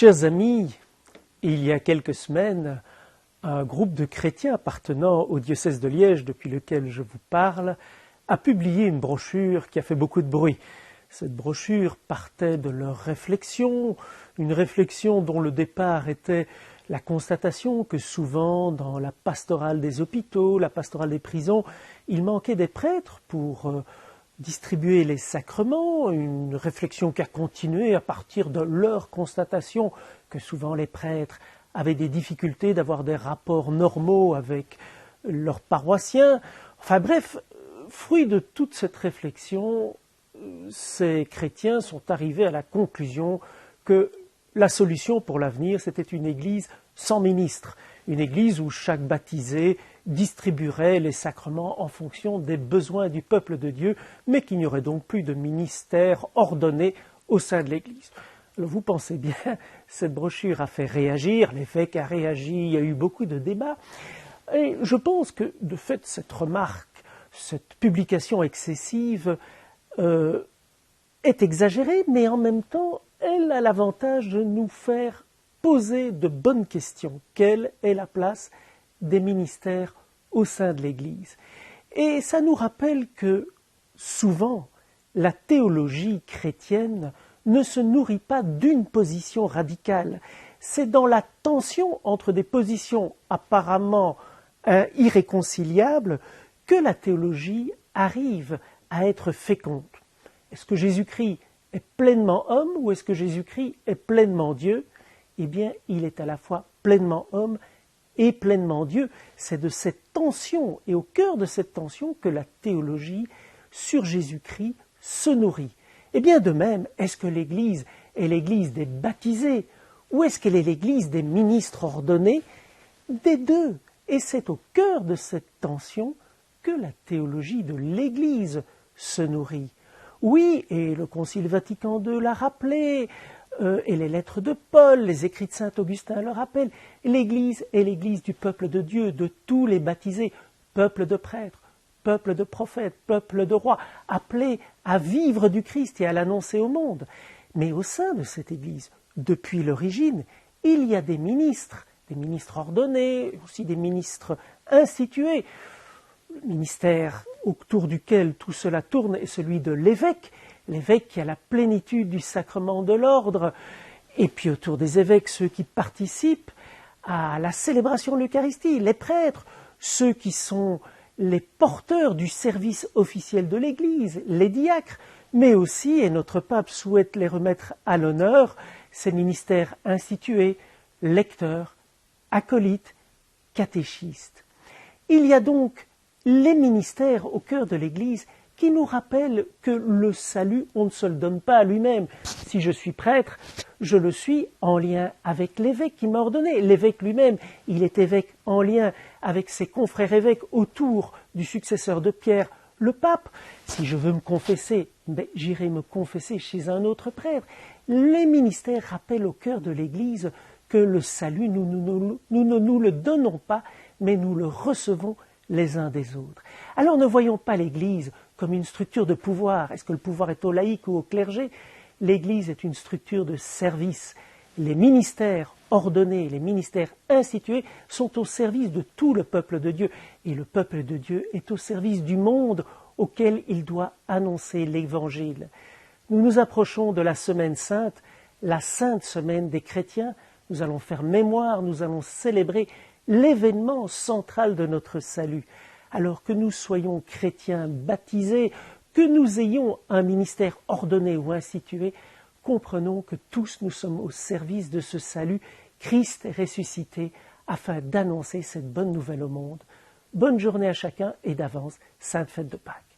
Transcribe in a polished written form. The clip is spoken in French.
Chers amis, il y a quelques semaines, un groupe de chrétiens appartenant au diocèse de Liège, depuis lequel je vous parle, a publié une brochure qui a fait beaucoup de bruit. Cette brochure partait de leur réflexion, une réflexion dont le départ était la constatation que souvent dans la pastorale des hôpitaux, la pastorale des prisons, il manquait des prêtres pour distribuer les sacrements, une réflexion qui a continué à partir de leur constatation que souvent les prêtres avaient des difficultés d'avoir des rapports normaux avec leurs paroissiens. Enfin bref, fruit de toute cette réflexion, ces chrétiens sont arrivés à la conclusion que la solution pour l'avenir, c'était une église sans ministre, une église où chaque baptisé distribuerait les sacrements en fonction des besoins du peuple de Dieu, mais qu'il n'y aurait donc plus de ministère ordonné au sein de l'église. Alors vous pensez bien, cette brochure a fait réagir, l'évêque a réagi, il y a eu beaucoup de débats, et je pense que de fait cette remarque, cette publication excessive est exagérée, mais en même temps, elle a l'avantage de nous faire poser de bonnes questions. Quelle est la place des ministères au sein de l'Église? Et ça nous rappelle que souvent, la théologie chrétienne ne se nourrit pas d'une position radicale. C'est dans la tension entre des positions apparemment irréconciliables que la théologie arrive à être féconde. Est-ce que Jésus-Christ est pleinement homme ou est-ce que Jésus-Christ est pleinement Dieu? Eh bien, il est à la fois pleinement homme et pleinement Dieu. C'est de cette tension et au cœur de cette tension que la théologie sur Jésus-Christ se nourrit. Et bien de même, est-ce que l'Église est l'Église des baptisés ou est-ce qu'elle est l'Église des ministres ordonnés? Des deux. Et c'est au cœur de cette tension que la théologie de l'Église se nourrit. Oui, et le Concile Vatican II l'a rappelé, et les lettres de Paul, les écrits de saint Augustin le rappellent, l'Église est l'Église du peuple de Dieu, de tous les baptisés, peuple de prêtres, peuple de prophètes, peuple de rois, appelés à vivre du Christ et à l'annoncer au monde. Mais au sein de cette Église, depuis l'origine, il y a des ministres ordonnés, aussi des ministres institués. Le ministère autour duquel tout cela tourne est celui de l'évêque qui a la plénitude du sacrement de l'ordre, et puis autour des évêques, ceux qui participent à la célébration de l'Eucharistie, les prêtres, ceux qui sont les porteurs du service officiel de l'Église, les diacres, mais aussi, et notre pape souhaite les remettre à l'honneur, ces ministères institués, lecteurs, acolytes, catéchistes. Il y a donc les ministères au cœur de l'Église qui nous rappellent que le salut, on ne se le donne pas à lui-même. Si je suis prêtre, je le suis en lien avec l'évêque qui m'a ordonné. L'évêque lui-même, il est évêque en lien avec ses confrères évêques autour du successeur de Pierre, le pape. Si je veux me confesser, j'irai me confesser chez un autre prêtre. Les ministères rappellent au cœur de l'Église que le salut, nous ne nous le donnons pas, mais nous le recevons les uns des autres. Alors ne voyons pas l'Église comme une structure de pouvoir. Est-ce que le pouvoir est au laïc ou au clergé? L'Église est une structure de service. Les ministères ordonnés, les ministères institués sont au service de tout le peuple de Dieu. Et le peuple de Dieu est au service du monde auquel il doit annoncer l'Évangile. Nous nous approchons de la Semaine Sainte, la Sainte Semaine des chrétiens. Nous allons faire mémoire, nous allons célébrer l'événement central de notre salut. Alors que nous soyons chrétiens baptisés, que nous ayons un ministère ordonné ou institué, comprenons que tous nous sommes au service de ce salut. Christ est ressuscité afin d'annoncer cette bonne nouvelle au monde. Bonne journée à chacun et d'avance, sainte fête de Pâques.